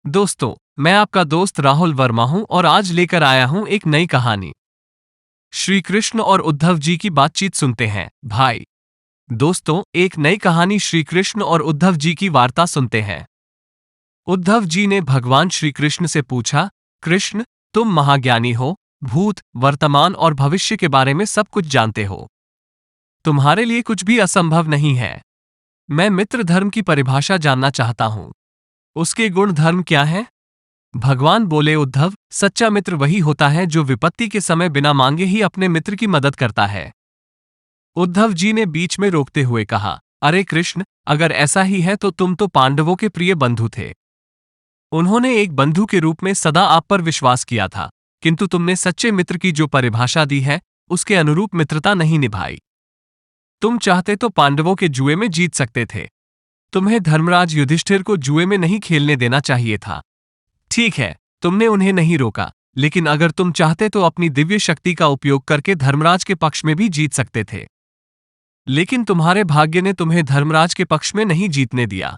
दोस्तों, मैं आपका दोस्त राहुल वर्मा हूं और आज लेकर आया हूं एक नई कहानी। श्री कृष्ण और उद्धव जी की बातचीत सुनते हैं भाई। दोस्तों, एक नई कहानी श्री कृष्ण और उद्धव जी की वार्ता सुनते हैं। उद्धव जी ने भगवान श्री कृष्ण से पूछा, कृष्ण, तुम महाज्ञानी हो, भूत, वर्तमान और भविष्य के बारे में सब कुछ जानते हो। तुम्हारे लिए कुछ भी असंभव नहीं है। मैं मित्र धर्म की परिभाषा जानना चाहता हूं। उसके गुण धर्म क्या है? भगवान बोले, उद्धव, सच्चा मित्र वही होता है जो विपत्ति के समय बिना मांगे ही अपने मित्र की मदद करता है। उद्धव जी ने बीच में रोकते हुए कहा, अरे कृष्ण, अगर ऐसा ही है तो तुम तो पांडवों के प्रिय बंधु थे। उन्होंने एक बंधु के रूप में सदा आप पर विश्वास किया था, किंतु तुमने सच्चे मित्र की जो परिभाषा दी है उसके अनुरूप मित्रता नहीं निभाई। तुम चाहते तो पांडवों के जुए में जीत सकते थे। तुम्हें धर्मराज युधिष्ठिर को जुए में नहीं खेलने देना चाहिए था। ठीक है, तुमने उन्हें नहीं रोका, लेकिन अगर तुम चाहते तो अपनी दिव्य शक्ति का उपयोग करके धर्मराज के पक्ष में भी जीत सकते थे। लेकिन तुम्हारे भाग्य ने तुम्हें धर्मराज के पक्ष में नहीं जीतने दिया।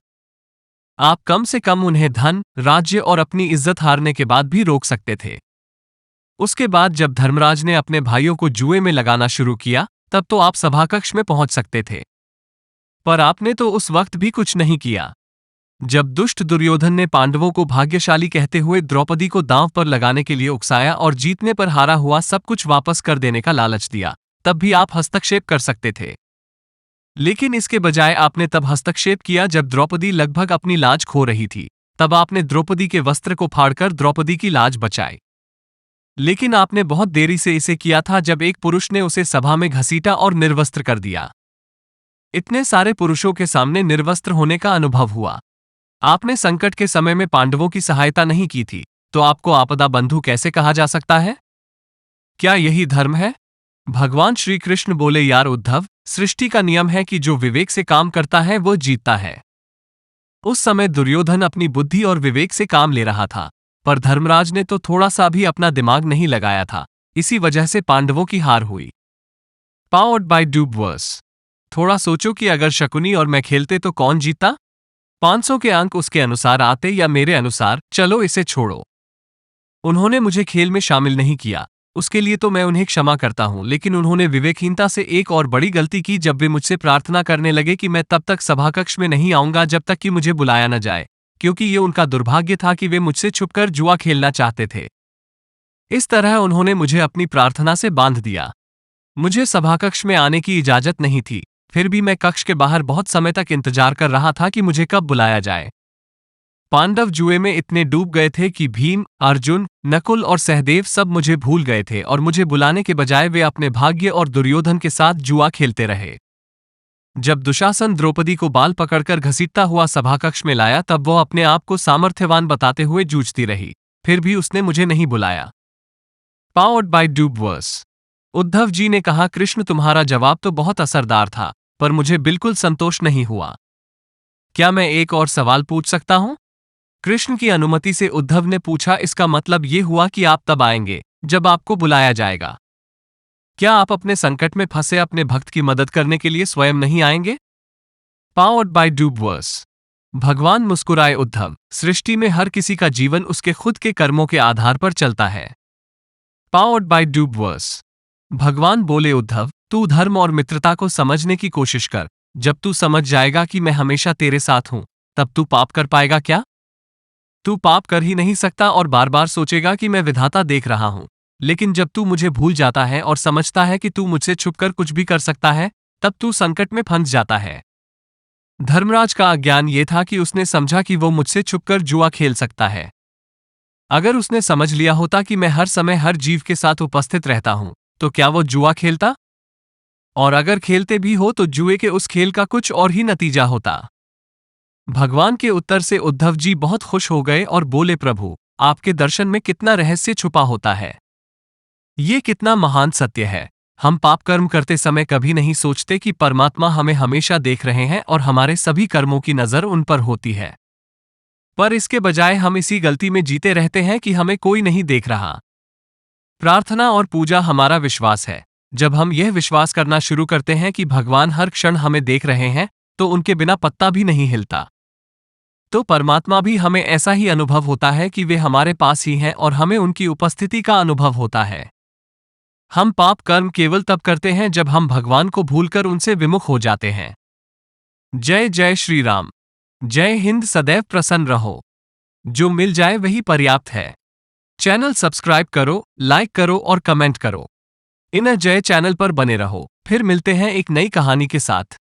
आप कम से कम उन्हें धन, राज्य और अपनी इज्जत हारने के बाद भी रोक सकते थे। उसके बाद जब धर्मराज ने अपने भाइयों को जुए में लगाना शुरू किया, तब तो आप सभाकक्ष में पहुंच सकते थे। पर आपने तो उस वक्त भी कुछ नहीं किया। जब दुष्ट दुर्योधन ने पांडवों को भाग्यशाली कहते हुए द्रौपदी को दांव पर लगाने के लिए उकसाया और जीतने पर हारा हुआ सब कुछ वापस कर देने का लालच दिया, तब भी आप हस्तक्षेप कर सकते थे। लेकिन इसके बजाय आपने तब हस्तक्षेप किया जब द्रौपदी लगभग अपनी लाज खो रही थी। तब आपने द्रौपदी के वस्त्र को फाड़कर द्रौपदी की लाज बचाई। लेकिन आपने बहुत देरी से इसे किया था जब एक पुरुष ने उसे सभा में घसीटा और निर्वस्त्र कर दिया। इतने सारे पुरुषों के सामने निर्वस्त्र होने का अनुभव हुआ। आपने संकट के समय में पांडवों की सहायता नहीं की थी, तो आपको आपदा बंधु कैसे कहा जा सकता है? क्या यही धर्म है? भगवान श्री कृष्ण बोले, यार उद्धव, सृष्टि का नियम है कि जो विवेक से काम करता है वो जीतता है। उस समय दुर्योधन अपनी बुद्धि और विवेक से काम ले रहा था, पर धर्मराज ने तो थोड़ा सा भी अपना दिमाग नहीं लगाया था। इसी वजह से पांडवों की हार हुई। Powered by Dubverse. थोड़ा सोचो कि अगर शकुनी और मैं खेलते तो कौन जीतता? 500 के अंक उसके अनुसार आते या मेरे अनुसार, चलो इसे छोड़ो। उन्होंने मुझे खेल में शामिल नहीं किया, उसके लिए तो मैं उन्हें क्षमा करता हूं, लेकिन उन्होंने विवेकहीनता से एक और बड़ी गलती की जब वे मुझसे प्रार्थना करने लगे कि मैं तब तक सभाकक्ष में नहीं आऊंगा जब तक कि मुझे बुलाया न जाए, क्योंकि ये उनका दुर्भाग्य था कि वे मुझसे छुपकर जुआ खेलना चाहते थे। इस तरह उन्होंने मुझे अपनी प्रार्थना से बांध दिया। मुझे सभाकक्ष में आने की इजाजत नहीं थी, फिर भी मैं कक्ष के बाहर बहुत समय तक इंतजार कर रहा था कि मुझे कब बुलाया जाए। पांडव जुए में इतने डूब गए थे कि भीम, अर्जुन, नकुल और सहदेव सब मुझे भूल गए थे और मुझे बुलाने के बजाय वे अपने भाग्य और दुर्योधन के साथ जुआ खेलते रहे। जब दुशासन द्रौपदी को बाल पकड़कर घसीटता हुआ सभाकक्ष में लाया तब वो अपने आप को सामर्थ्यवान बताते हुए जूझती रही, फिर भी उसने मुझे नहीं बुलाया। Powered by Dubverse. Uddhav ji ने कहा, कृष्ण, तुम्हारा जवाब तो बहुत असरदार था, पर मुझे बिल्कुल संतोष नहीं हुआ। क्या मैं एक और सवाल पूछ सकता हूं? कृष्ण की अनुमति से उद्धव ने पूछा, इसका मतलब ये हुआ कि आप तब आएंगे जब आपको बुलाया जाएगा। क्या आप अपने संकट में फंसे अपने भक्त की मदद करने के लिए स्वयं नहीं आएंगे? Powered by Dubverse. भगवान मुस्कुराए, उद्धव, सृष्टि में हर किसी का जीवन उसके खुद के कर्मों के आधार पर चलता है। Powered by Dubverse. भगवान बोले, उद्धव, तू धर्म और मित्रता को समझने की कोशिश कर। जब तू समझ जाएगा कि मैं हमेशा तेरे साथ हूं, तब तू पाप कर पाएगा क्या? तू पाप कर ही नहीं सकता और बार बार सोचेगा कि मैं विधाता देख रहा हूं। लेकिन जब तू मुझे भूल जाता है और समझता है कि तू मुझसे छुपकर कुछ भी कर सकता है, तब तू संकट में फंस जाता है। धर्मराज का अज्ञान ये था कि उसने समझा कि वो मुझसे छुपकर जुआ खेल सकता है। अगर उसने समझ लिया होता कि मैं हर समय हर जीव के साथ उपस्थित रहता हूं, तो क्या वो जुआ खेलता? और अगर खेलते भी हो तो जुए के उस खेल का कुछ और ही नतीजा होता। भगवान के उत्तर से उद्धव जी बहुत खुश हो गए और बोले, प्रभु, आपके दर्शन में कितना रहस्य छुपा होता है। ये कितना महान सत्य है। हम पाप कर्म करते समय कभी नहीं सोचते कि परमात्मा हमें हमेशा देख रहे हैं और हमारे सभी कर्मों की नजर उन पर होती है। पर इसके बजाय हम इसी गलती में जीते रहते हैं कि हमें कोई नहीं देख रहा। प्रार्थना और पूजा हमारा विश्वास है। जब हम यह विश्वास करना शुरू करते हैं कि भगवान हर क्षण हमें देख रहे हैं, तो उनके बिना पत्ता भी नहीं हिलता। तो परमात्मा भी हमें ऐसा ही अनुभव होता है कि वे हमारे पास ही हैं और हमें उनकी उपस्थिति का अनुभव होता है। हम पाप कर्म केवल तब करते हैं जब हम भगवान को भूलकर उनसे विमुख हो जाते हैं। जय जय श्री राम। जय हिंद। सदैव प्रसन्न रहो। जो मिल जाए वही पर्याप्त है। चैनल सब्सक्राइब करो, लाइक करो और कमेंट करो। इन जय चैनल पर बने रहो। फिर मिलते हैं एक नई कहानी के साथ।